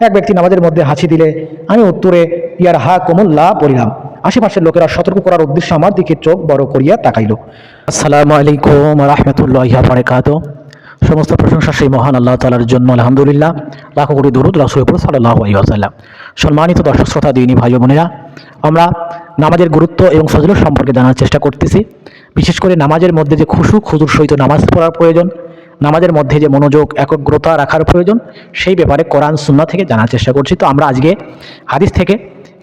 এক ব্যক্তি নামাজের মধ্যে হাঁচি দিলে আমি উত্তরে ইয়ার হা কুমুল্লাহ পড়িলাম। আশেপাশের লোকেরা সতর্ক করার উদ্দেশ্যে আমার দিকে চোখ বড় করিয়া তাকাইল। আসসালামু আলাইকুম রাহমাতুল্লাহি ওয়া বারাকাতুহু। সমস্ত প্রশংসা সেই মহান আল্লাহ তাআলার জন্য, আলহামদুলিল্লাহ। লাখো কোটি দরুদ রাসূলের উপর সাল্লাল্লাহু আলাইহি ওয়াসাল্লাম। সম্মানিত দর্শক শ্রোতা, দিনী ভাই ও বোনেরা, আমরা নামাজের গুরুত্ব এবং ফজিলত সম্পর্কে জানার চেষ্টা করতেছি। বিশেষ করে নামাজের মধ্যে যে খুশু খুজুর সহিত নামাজ পড়ার প্রয়োজন, নামাজের মধ্যে যে মনোযোগ একাগ্রতা রাখার প্রয়োজন, সেই ব্যাপারে কোরআন সুন্নাহ থেকে জানার চেষ্টা করছি। তো আমরা আজকে হাদিস থেকে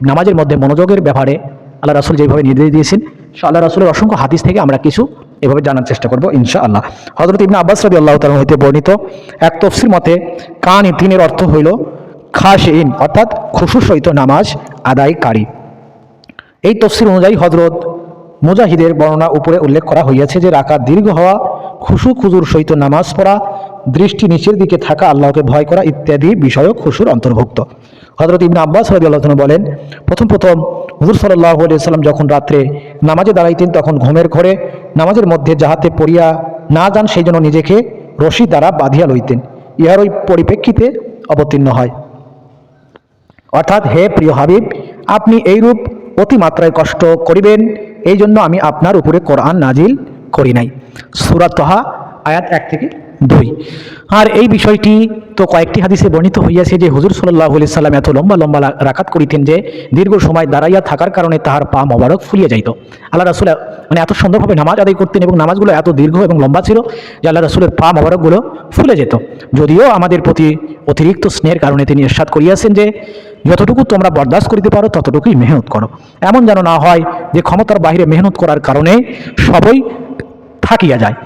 নামাজের মধ্যে মনোযোগের ব্যাপারে আল্লাহ রাসূল যেভাবে নির্দেশ দিয়েছেন, আল্লাহ রাসূলের অসংখ্য হাদিস থেকে আমরা কিছু এভাবে জানার চেষ্টা করব ইনশাআল্লাহ। হযরত ইবনে আব্বাস রাদিয়াল্লাহু তাআলা হইতে বর্ণিত এক তাফসীর মতে কানিতিনের অর্থ হইল খাশিইন, অর্থাৎ খুশুর সহিত নামাজ আদায়কারী। এই তাফসীর অনুযায়ী হযরত মুজাহিদের বর্ণনা উপরে উল্লেখ করা হইয়াছে যে রাকাত দীর্ঘ হওয়া, খুশু খুজুর সহিত নামাজ পড়া, দৃষ্টি নিচের দিকে থাকা, আল্লাহকে ভয় করা ইত্যাদি বিষয়ক খুশুর অন্তর্ভুক্ত। হযরত ইবনে আব্বাস রাদিয়াল্লাহু তাআলা বলেন, প্রথম হুজুর সাল্লাল্লাহু আলাইহি ওয়াসাল্লাম যখন রাত্রে নামাজে দাঁড়াইতেন, তখন ঘুমের ঘোরে নামাজের মধ্যে যাহাতে পড়িয়া না যান সেই জন্য নিজেকে রশি দ্বারা বাঁধিয়া লইতেন। ইহার ওই পরিপ্রেক্ষিতে অবতীর্ণ হয়, অর্থাৎ হে প্রিয় হাবিব, আপনি এইরূপ অতিমাত্রায় কষ্ট করিবেন, এই জন্য আমি আপনার উপরে কোরআন নাজিল করি নাই। সূরা তাহা আয়াত 1 থেকে 2। আর এই বিষয়টি তো কয়েকটি হাদিসে বর্ণিত হইয়াছে যে হুজুর সাল্লাল্লাহু আলাইহি সাল্লাম এত লম্বা লম্বা রাকাত করিতেন যে দীর্ঘ সময় দাঁড়াইয়া থাকার কারণে তাহার পা মোবারক ফুলিয়ে যাইত। আল্লাহ রাসূল এত সুন্দরভাবে নামাজ আদায় করতেন এবং নামাজগুলো এত দীর্ঘ এবং লম্বা ছিল যে আল্লাহ রাসূলের পা মোবারকগুলো ফুলে যেত। যদিও আমাদের প্রতি অতিরিক্ত স্নেহের কারণে তিনি ইরশাদ করিয়াছেন যে যতটুকু তোমরা বরদাস্ত করিতে পারো ততটুকুই মেহনত করো। এমন যেন না হয় যে ক্ষমতার বাহিরে মেহনত করার কারণে সবই থাকিয়া যায়।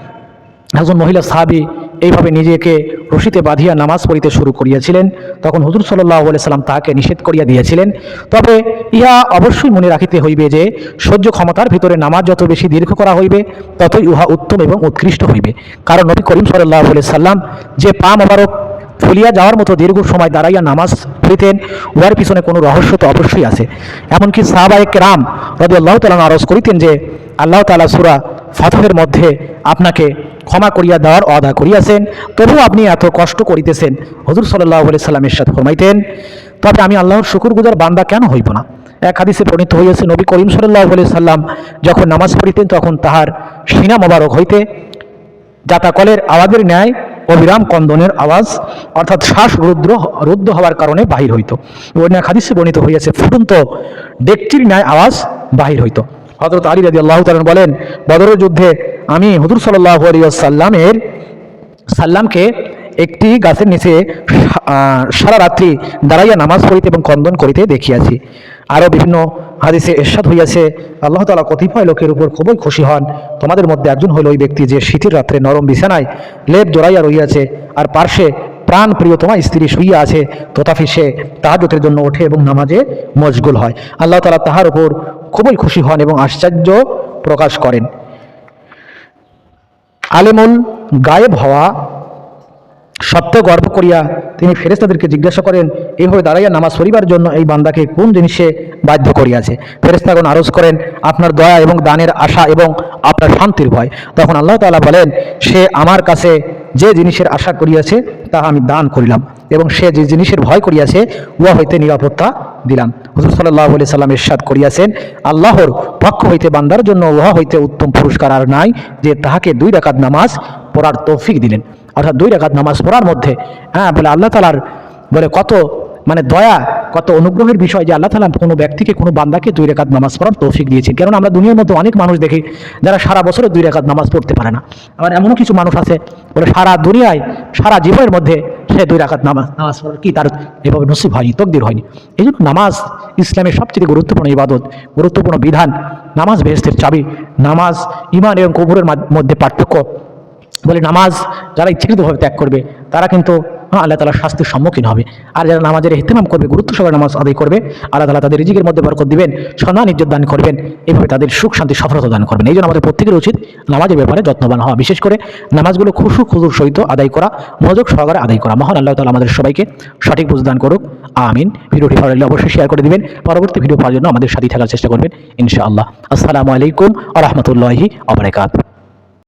একজন মহিলা সাহাবী এইভাবে নিজেকে রশিতে বাঁধিয়া নামাজ পড়িতে শুরু করিয়াছিলেন, তখন হুজুর সাল্লাল্লাহু আলাইহি সাল্লাম তাহাকে নিষেধ করিয়া দিয়েছিলেন। তবে ইহা অবশ্যই মনে রাখিতে হইবে যে সহ্য ক্ষমতার ভিতরে নামাজ যত বেশি দীর্ঘ করা হইবে ততই উহা উত্তম এবং উৎকৃষ্ট হইবে। কারণ নবী করিম সাল্লাল্লাহু আলাইহি সাল্লাম যে পা মোবারক ফুলিয়া যাওয়ার মতো দীর্ঘ সময় দাঁড়াইয়া নামাজ পড়িতেন, উহার পিছনে কোনো রহস্য তো অবশ্যই আছে। এমনকি সাহাবায়ে কেরাম রাদিয়াল্লাহু তাআলা আরজ করিতেন যে আল্লাহ তাআলা সূরা ফাতহের মধ্যে আপনাকে ক্ষমা করিয়া দেওয়ার ওয়াদা করিয়াছেন, তবুও আপনি এত কষ্ট করিতেছেন। হুজুর সাল্লাল্লাহু আলাইহি সাল্লাম ইরশাদ ফরমাইতেন, তবে আমি আল্লাহর শুকরগুজার বান্দা কেন হইব না। এক হাদিসে বর্ণিত হইয়াছে নবী করিম সাল্লাল্লাহু আলাইহি সাল্লাম যখন নামাজ পড়িতেন তখন তাহার সিনা মোবারক হইতে জাতাকলের আওয়াজের ন্যায় অবিরাম কন্দনের আওয়াজ, অর্থাৎ শ্বাস রুদ্ধ হওয়ার কারণে বাহির হইত। অন্য এক হাদিসে বর্ণিত হইয়াছে ফুটন্ত ডেকচির ন্যায় আওয়াজ বাহির হইত। হযরত আলী রাদিয়াল্লাহু তাআলা বলেন, বদরের যুদ্ধে আমি হুজুর সাল্লাল্লাহু আলাইহি ওয়াসাল্লামকে একটি গাছের নিচে সারা রাত্রি দাঁড়াইয়া নামাজ পড়িতে এবং কন্দন করিতে দেখিয়াছি। আরও বিভিন্ন হাদিসে ইরশাদ হইয়াছে, আল্লাহ তাআলা কতিপয় লোকের উপর খুবই খুশি হন। তোমাদের মধ্যে একজন হইল ওই ব্যক্তি যে শীতের রাত্রে নরম বিছানায় লেপ জড়াইয়া রহিয়াছে আর পার্শ্বে প্রাণ প্রিয়তমা স্ত্রী শুইয়া আছে, তথাপি সে তাহাজ্জুদের জন্য ওঠে এবং নামাজে মশগুল হয়। আল্লাহ তাআলা তাহার উপর খুবই খুশি হন এবং আশ্চর্য প্রকাশ করেন। আলেমুল গায়েব হওয়া সত্য গর্ব করিয়া তিনি ফেরেশতাদেরকে জিজ্ঞাসা করেন, এইভাবে দাঁড়াইয়া নামাজ পড়িবার জন্য এই বান্দাকে কোন জিনিসে বাধ্য করিয়াছে? ফেরেশতাগণ আরজ করেন, আপনার দয়া এবং দানের আশা এবং আপনার শান্তির ভয়। তখন আল্লাহ তাআলা বলেন, সে আমার কাছে যে জিনিসের আশা করিয়াছে তাহা আমি দান করিলাম এবং সে যে জিনিসের ভয় করিয়াছে উহা হইতে নিরাপত্তা দিলাম। হুজুর সাল্লাল্লাহু আলাইহি সাল্লাম ইরশাদ করিয়াছেন, আল্লাহর পক্ষ হইতে বান্দার জন্য উহা হইতে উত্তম পুরস্কার আর নাই যে তাহাকে 2 রাকাত নামাজ পড়ার তৌফিক দিলেন। অর্থাৎ 2 রাকাত নামাজ পড়ার মধ্যে বলে আল্লাহ তাআলার বলে কত দয়া, কত অনুগ্রহের বিষয় যে আল্লাহ তাআলা কোনো ব্যক্তিকে, কোনো বান্দাকে 2 রাকাত নামাজ পড়ার তৌফিক দিয়েছেন। কারণ আমরা দুনিয়ার মধ্যে অনেক মানুষ দেখি যারা সারা বছরে 2 রাকাত নামাজ পড়তে পারে না। আবার এমনও কিছু মানুষ আছে বলে সারা দুনিয়ায় সারা জীবনের মধ্যে সে 2 রাকাত নামাজ পড়ার কি তার এভাবে নসিব হয়নি, তকদির হয়নি। এই জন্য নামাজ ইসলামের সবচেয়ে গুরুত্বপূর্ণ ইবাদত, গুরুত্বপূর্ণ বিধান। নামাজ বেহেশতের চাবি। নামাজ ঈমান এবং কুফরের মধ্যে পার্থক্য বলে নামাজ যারা ইচ্ছাকৃতভাবে ত্যাগ করবে তারা কিন্তু আল্লাহ তাআলার শাস্তির সম্মুখীন হবে। আর যারা নামাজের ইহতিমাম করবে, গুরুত্ব সহকারে নামাজ আদায় করবে, আল্লাহ তাআলা তাদের রিজিকের মধ্যে বরকত দিবেন, সম্মান ইজ্জত দান করবেন, এইভাবে তাদের সুখ শান্তি সফলতা দান করবেন। এই জন্য আমাদের প্রত্যেকের উচিত নামাজের ব্যাপারে যত্নবান হওয়া, বিশেষ করে নামাজগুলো খুশু খুজুর সহিত আদায় করা, মনোযোগ সহকারে আদায় করা। মহান আল্লাহ তাআলা আমাদের সবাইকে সঠিক বুঝ দান করুক, আমিন। ভিডিওটি ভালো লাগলে অবশ্যই শেয়ার করে দিবেন। পরবর্তী ভিডিও পাওয়ার জন্য আমাদের সাথে থাকার চেষ্টা করবেন ইনশাআল্লাহ। আসসালামু আলাইকুম ওয়া রাহমাতুল্লাহি ওয়া বারাকাতুহু।